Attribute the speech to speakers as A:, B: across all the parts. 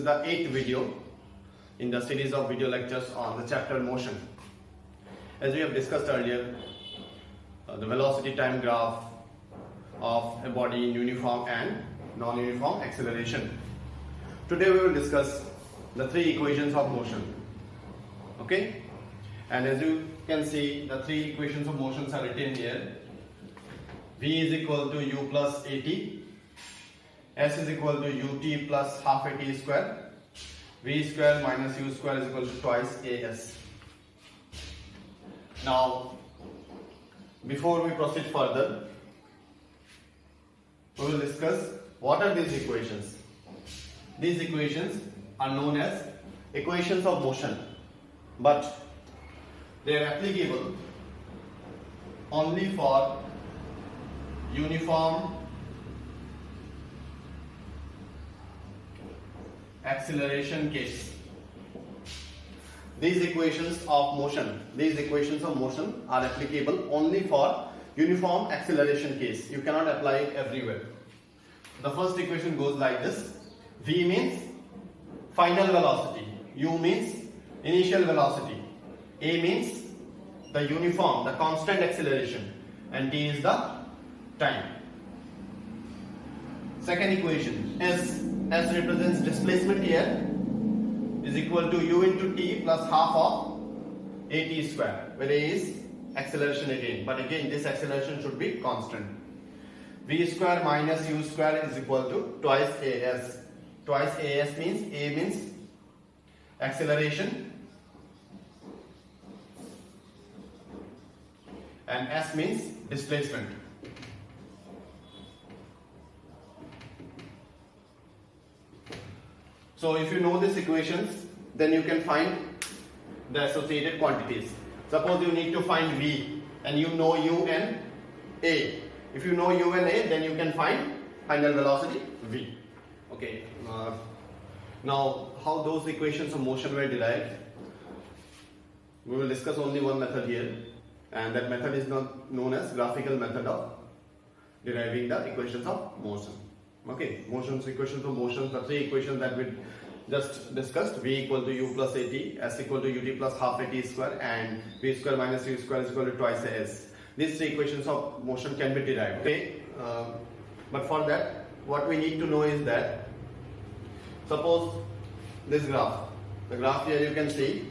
A: the 8th video in the series of video lectures on the chapter motion. As we have discussed earlier, the velocity time graph of a body in uniform and non-uniform acceleration. Today we will discuss the three equations of motion. Okay? And as you can see, the three equations of motion are written here. V is equal to u plus at, S is equal to ut plus half at square, v square minus u square is equal to twice as. Now, before we proceed further, we will discuss what are these equations. These equations are known as equations of motion, but they are applicable only for uniform acceleration case. These equations of motion are applicable only for uniform acceleration case. You cannot apply it everywhere. The first equation goes like this. V means final velocity, U means initial velocity, A means the uniform, the constant acceleration, and T is the time. Second equation, S represents displacement here, is equal to u into t plus half of at square, where a is acceleration again, but again this acceleration should be constant. V square minus u square is equal to twice as. Twice as means a means acceleration and s means displacement. So if you know these equations, then you can find the associated quantities. Suppose you need to find V and you know U and A. If you know U and A, then you can find final velocity V. Okay. Now, how those equations of motion were derived? We will discuss only one method here, and that method is not known as graphical method of deriving the equations of motion. Okay, equations of motion, the three equations that we just discussed: V equal to u plus at, S equal to ut plus half at square, and V square minus u square is equal to twice as. These three equations of motion can be derived. Okay, but for that, what we need to know is that, suppose this graph, the graph here you can see,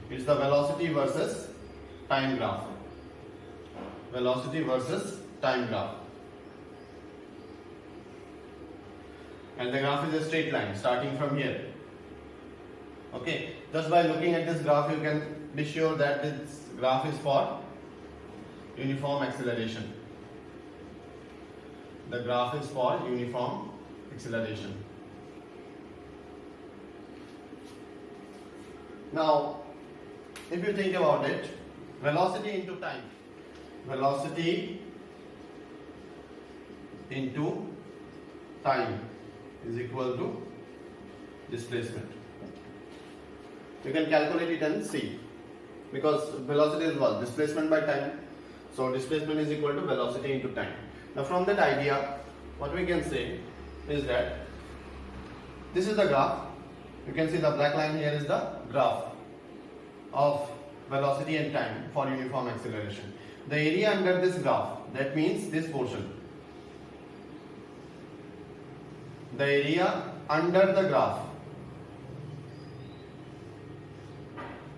A: it's the velocity versus time graph. Velocity versus time graph. And the graph is a straight line starting from here. Okay, just by looking at this graph, you can be sure that this graph is for uniform acceleration. The graph is for uniform acceleration. Now, if you think about it, velocity into time. Velocity into time is equal to displacement. You can calculate it and see, because velocity is what? Displacement by time. So displacement is equal to velocity into time. Now from that idea, what we can say is that this is the graph. You can see the black line here is the graph of velocity and time for uniform acceleration. The area under this graph, that means this portion. The area under the graph,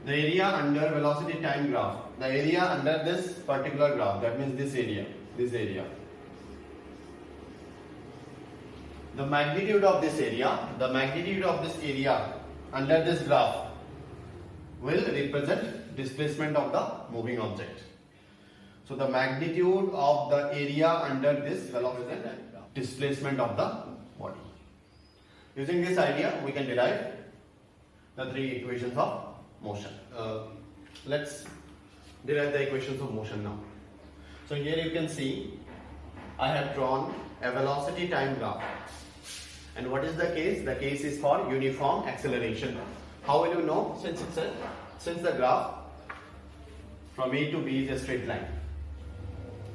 A: the area under velocity time graph, the area under this particular graph, that means this area. The magnitude of this area under this graph will represent displacement of the moving object. So the magnitude of the area under this will represent displacement of the body. Using this idea, we can derive the three equations of motion. Let's derive the equations of motion now. So here you can see I have drawn a velocity time graph. And what is the case? The case is for uniform acceleration. How will you know? Since the graph from A to B is a straight line.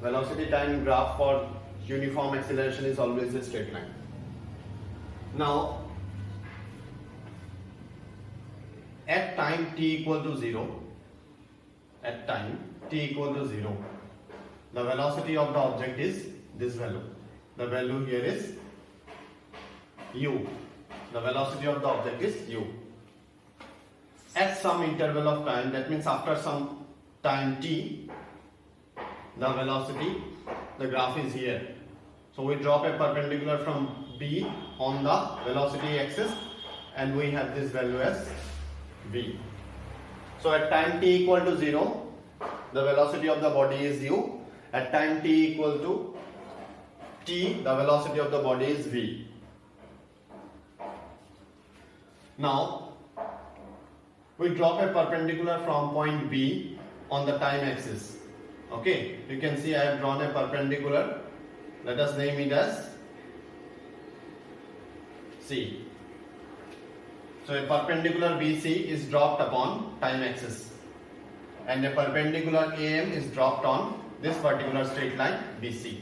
A: Velocity time graph for uniform acceleration is always a straight line. Now, at time t equal to 0, at time t equal to 0, the velocity of the object is this value. The value here is u. The velocity of the object is u. At some interval of time, that means after some time t, the velocity, the graph is here. So we drop a perpendicular from B on the velocity axis and we have this value as v. So at time t equal to 0, the velocity of the body is u. At time t equal to t, the velocity of the body is v. Now we drop a perpendicular from point B on the time axis. Okay, you can see I have drawn a perpendicular. Let us name it as C. So a perpendicular BC is dropped upon time axis and a perpendicular AM is dropped on this particular straight line BC.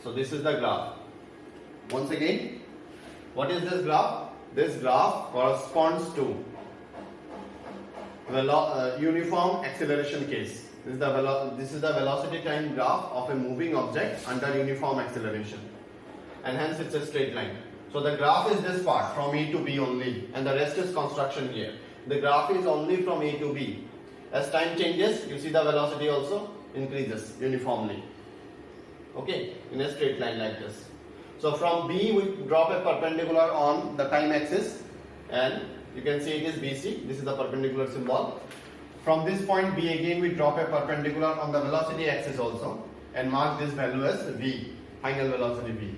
A: So this is the graph. Once again, what is this graph? This graph corresponds to uniform acceleration case. This is the velocity time graph of a moving object under uniform acceleration, and hence it's a straight line. So the graph is this part from A to B only, and the rest is construction here. The graph is only from A to B. As time changes, you see the velocity also increases uniformly. Okay, in a straight line like this. So from B we drop a perpendicular on the time axis, and you can see it is BC. This is the perpendicular symbol. From this point B again we drop a perpendicular on the velocity axis also and mark this value as V, final velocity V.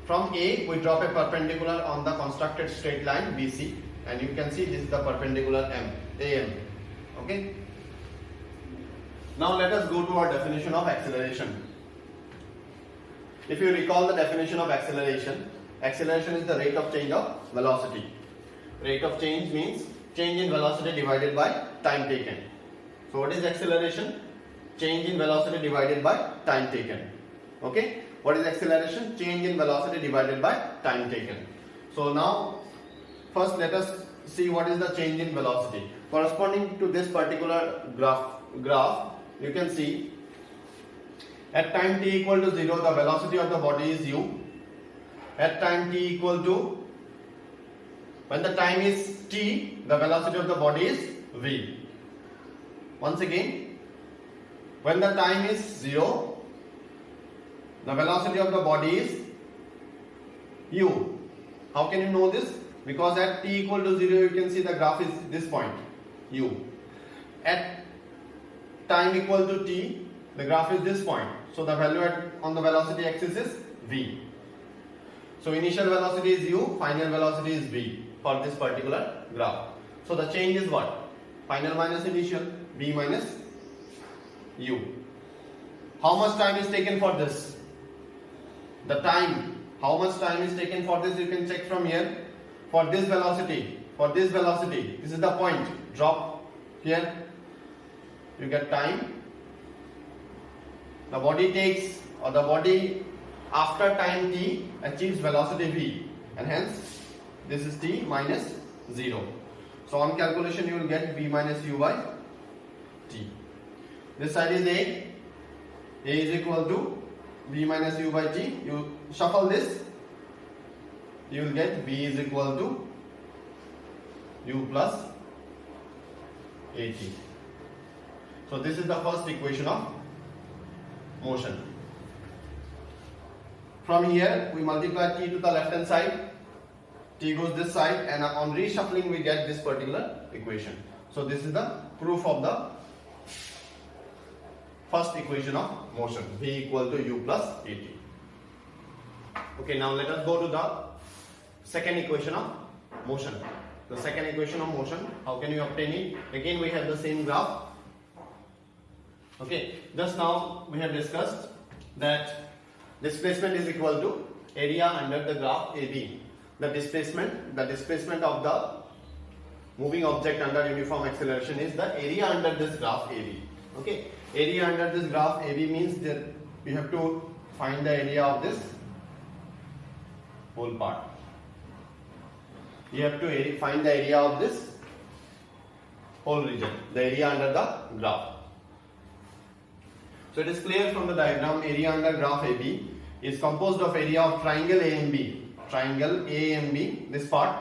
A: From A we drop a perpendicular on the constructed straight line BC, and you can see this is the perpendicular AM. Okay. Now let us go to our definition of acceleration. If you recall the definition of acceleration, acceleration is the rate of change of velocity. Rate of change means change in velocity divided by time taken. So what is acceleration? Change in velocity divided by time taken. Okay? What is acceleration? Change in velocity divided by time taken. So now first let us see what is the change in velocity. Corresponding to this particular graph, you can see at time t equal to 0, the velocity of the body is u. At time t equal to, when the time is t, the velocity of the body is v. Once again, when the time is 0, the velocity of the body is u. How can you know this? Because at t equal to 0, you can see the graph is this point, u. At time equal to t, the graph is this point. So the value on the velocity axis is v. So initial velocity is u, final velocity is v for this particular graph. So the change is what? Final minus initial, v minus u. How much time is taken for this? The time. How much time is taken for this? You can check from here. For this velocity, this is the point. Drop here. You get time. The body takes, or the body after time t achieves velocity v, and hence this is t minus 0. So on calculation you will get v minus u by t. This side is a is equal to v minus u by t. You shuffle this, you will get v is equal to u plus at. So this is the first equation of motion. From here we multiply t to the left hand side, t goes this side, and on reshuffling we get this particular equation. So this is the proof of the first equation of motion, v equal to u plus at. Okay, now let us go to the second equation of motion. The second equation of motion, how can you obtain it? Again we have the same graph. Okay, just now we have discussed that displacement is equal to area under the graph AB. The displacement of the moving object under uniform acceleration is the area under this graph AB. Okay, area under this graph AB means that we have to find the area of this whole part. You have to find the area of this whole region, the area under the graph. So it is clear from the diagram, area under graph AB is composed of area of triangle A and B, this part,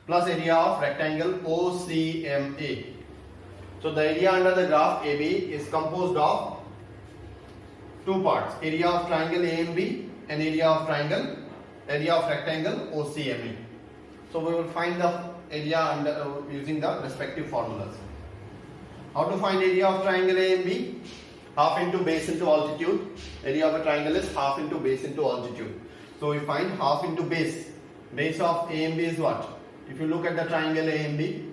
A: plus area of rectangle OCMA. So the area under the graph AB is composed of two parts, area of triangle AMB and area of rectangle OCMA. So we will find the area under using the respective formulas. How to find area of triangle AMB? Half into base into altitude. Area of a triangle is half into base into altitude. So we find half into base. Base of AMB is what? If you look at the triangle AMB,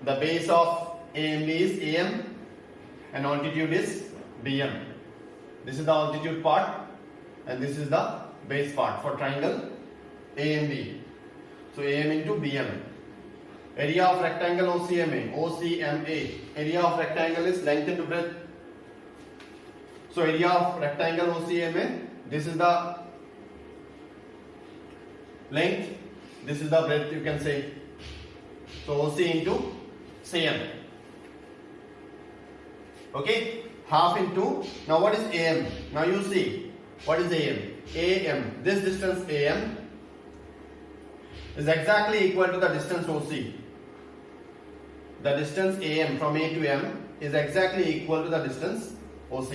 A: the base of AMB is AM and altitude is BM. This is the altitude part and this is the base part for triangle AMB. So AM into BM. Area of rectangle OCMA. Area of rectangle is length into breadth. So area of rectangle OCMA, this is the length, this is the breadth, you can say. So OC into CM. Okay, half into, now what is AM? Now you see, what is AM? AM, this distance AM is exactly equal to the distance OC. The distance AM from A to M is exactly equal to the distance OC.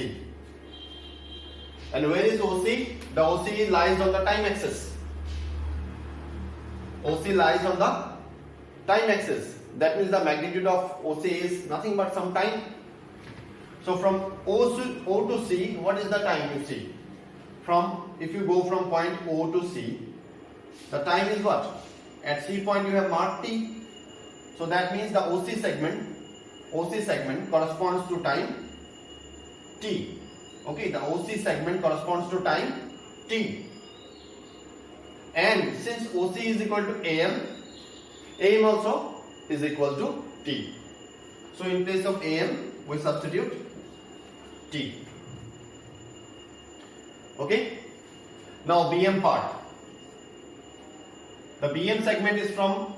A: And where is OC? The OC lies on the time axis. OC lies on the time axis. That means the magnitude of OC is nothing but some time. So from O to C, what is the time you see? If you go from point O to C, the time is what? At C point you have marked T. So that means the OC segment corresponds to time T. Okay, the OC segment corresponds to time T. And since OC is equal to AM, AM also is equal to T. So in place of AM, we substitute T. Okay. Now BM part. The BM segment is from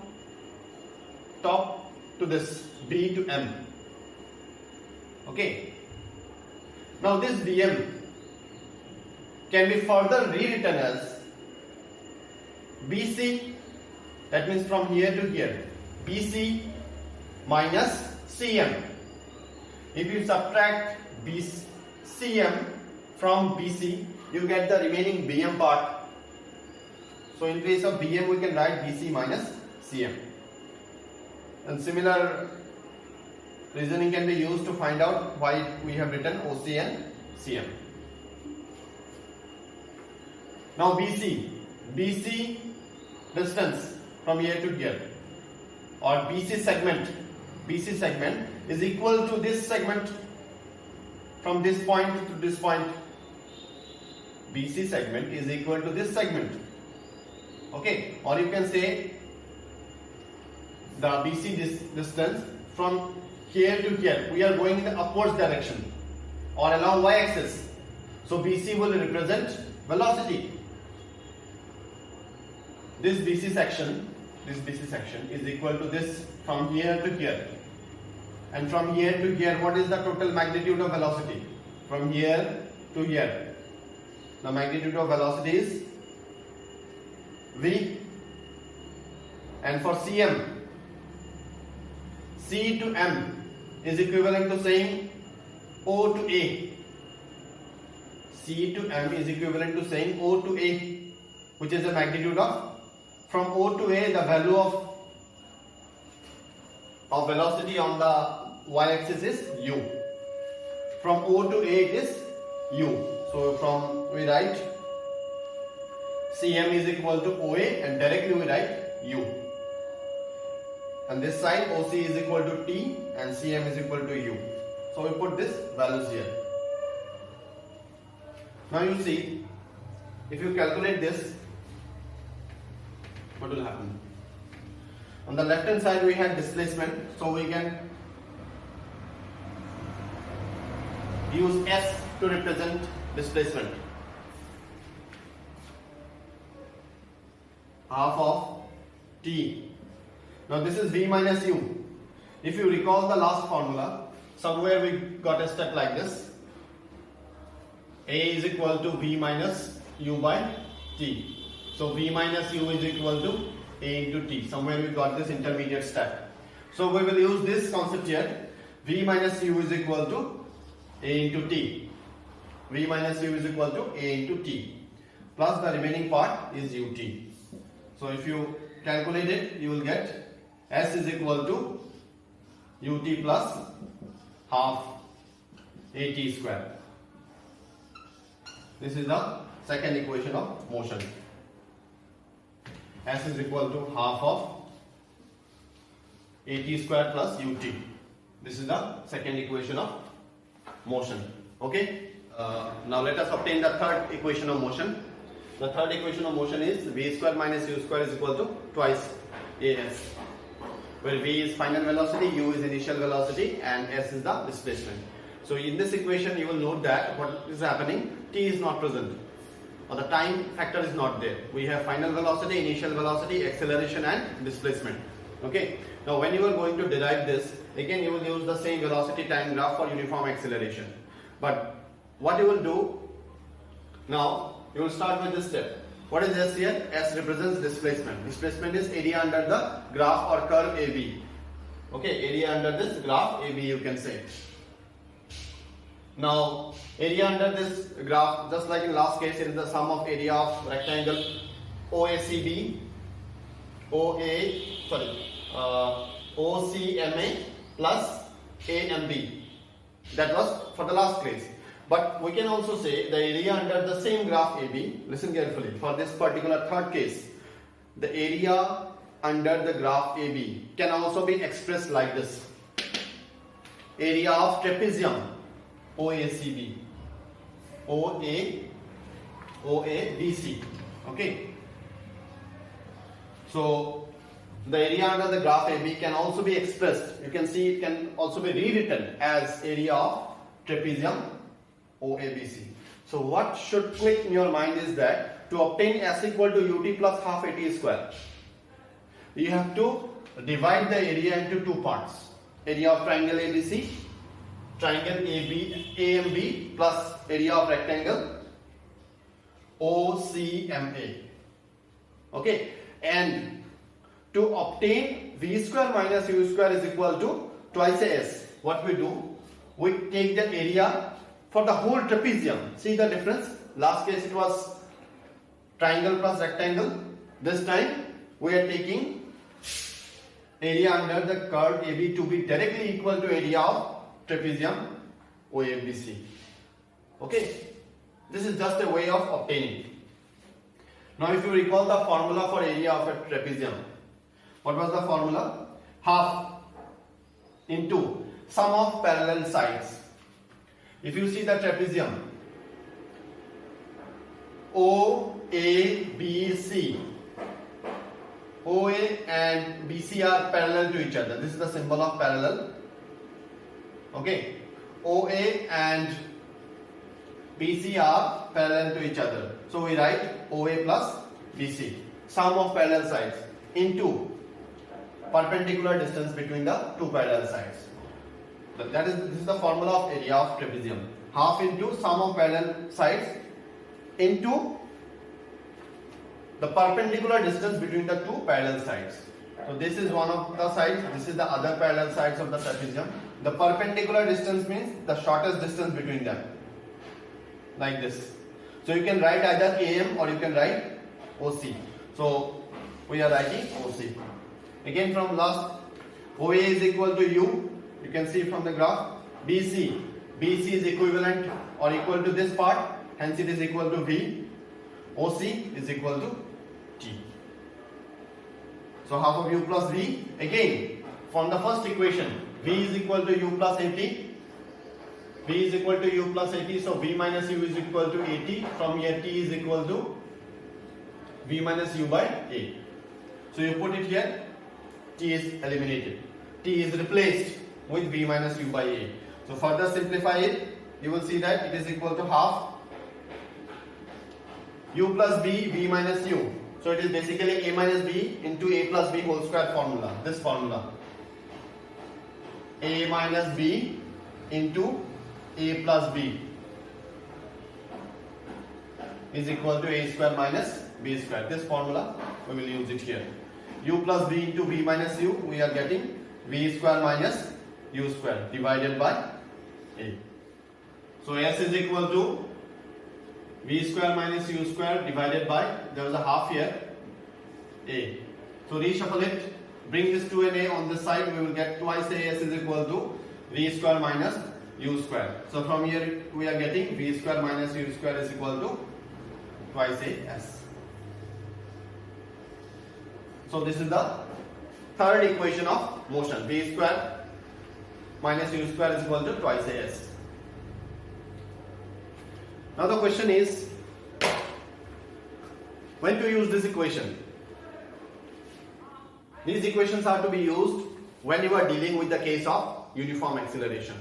A: top to this B to M. Okay. Now this BM can be further rewritten as BC, that means from here to here, BC minus CM. If you subtract CM from BC, you get the remaining BM part. So in place of BM, we can write BC minus CM. And similar reasoning can be used to find out why we have written OC and CM. Now BC distance from here to here, or BC segment is equal to this segment from this point to this point. BC segment is equal to this segment. Okay, or you can say the BC distance from here to here. We are going in the upwards direction or along y-axis. So BC will represent velocity. This BC section is equal to this from here to here. And from here to here, what is the total magnitude of velocity? From here to here, the magnitude of velocity is V. And for CM, C to M is equivalent to saying O to A. C to M is equivalent to saying O to A, which is the magnitude of, from O to A, the value of velocity on the y-axis is U. From O to A it is U. So we write CM is equal to OA and directly we write U. And this side OC is equal to T and CM is equal to U. So we put this values here. Now you see, if you calculate this, what will happen? On the left hand side we had displacement, so we can use S to represent displacement. Half of t. Now this is v minus u. If you recall the last formula, somewhere we got a step like this. A is equal to v minus u by t. So v minus u is equal to a into t. Somewhere we got this intermediate step. So we will use this concept here. V minus u is equal to a into t. V minus u is equal to a into t. Plus the remaining part is ut. So if you calculate it, you will get s is equal to ut plus half at square. This is the second equation of motion. S is equal to half of at square plus ut. This is the second equation of motion. Okay. Now let us obtain the third equation of motion. The third equation of motion is v square minus u square is equal to twice as, where v is final velocity, u is initial velocity, and s is the displacement. So in this equation you will note that what is happening, t is not present, or the time factor is not there. We have final velocity, initial velocity, acceleration and displacement. Okay. Now when you are going to derive this, again you will use the same velocity time graph for uniform acceleration. But what you will do now, you will start with this step. What is S here? S represents displacement. Displacement is area under the graph or curve AB. Okay, area under this graph AB you can say. Now, area under this graph, just like in last case, it is the sum of area of rectangle OACB, OCMA plus AMB. That was for the last case. But we can also say the area under the same graph AB, listen carefully, for this particular third case, the area under the graph AB can also be expressed like this. Area of trapezium OACB, OABC. Okay. So the area under the graph AB can also be expressed. You can see it can also be rewritten as area of trapezium OABC. So what should click in your mind is that to obtain S equal to ut plus half at square, you have to divide the area into two parts. Area of triangle ABC, triangle AMB plus area of rectangle OCMA. Okay, and to obtain v square minus u square is equal to twice S, what we do? We take the area for the whole trapezium. See the difference? Last case it was triangle plus rectangle. This time we are taking area under the curve AB to be directly equal to area of trapezium OABC. Okay, this is just a way of obtaining. Now if you recall the formula for area of a trapezium, what was the formula? Half into sum of parallel sides. If you see the trapezium OABC, OA and BC are parallel to each other. This is the symbol of parallel. Okay, OA and BC are parallel to each other. So we write OA plus BC, sum of parallel sides, into perpendicular distance between the two parallel sides. This is the formula of area of trapezium. Half into sum of parallel sides into the perpendicular distance between the two parallel sides. So this is one of the sides, this is the other parallel sides of the trapezium. The perpendicular distance means the shortest distance between them. Like this. So you can write either AM or you can write OC. So we are writing OC. Again from last, OA is equal to U. You can see from the graph. BC is equivalent or equal to this part. Hence it is equal to V. OC is equal to T. So half of U plus V. Again from the first equation, V is equal to U plus AT. V is equal to U plus AT. So V minus U is equal to AT. From here T is equal to V minus U by A. So you put it here. T is eliminated. T is replaced with V minus U by A. So further simplify it. You will see that it is equal to half U plus B, V minus U. So it is basically a minus b into a plus b whole square formula. This formula. A minus b into a plus b is equal to a square minus b square. This formula we will use it here. U plus b into b minus u, we are getting v square minus u square divided by a. So s is equal to v square minus u square divided by, there was a half here, a. So reshuffle it, bring this to an a on this side, we will get twice a. S is equal to v square minus u square. So from here we are getting v square minus u square is equal to twice a s. So this is the third equation of motion. V square minus u square is equal to twice a s. Now the question is, when to use this equation? These equations are to be used when you are dealing with the case of uniform acceleration.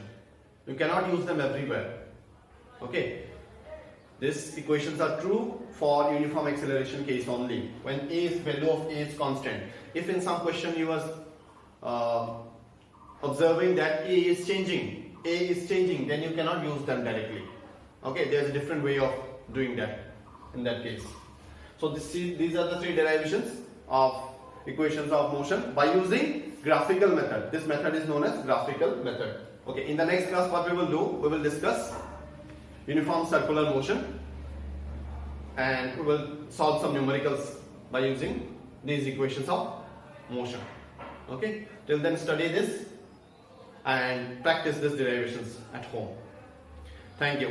A: You cannot use them everywhere. Okay? These equations are true for uniform acceleration case only, when value of a is constant. If in some question you was observing that a is changing, then you cannot use them directly. Okay, there is a different way of doing that in that case. So these are the three derivations of equations of motion by using graphical method. This method is known as graphical method. Okay, in the next class what we will do, we will discuss uniform circular motion and we will solve some numericals by using these equations of motion. Okay, till then study this and practice these derivations at home. Thank you.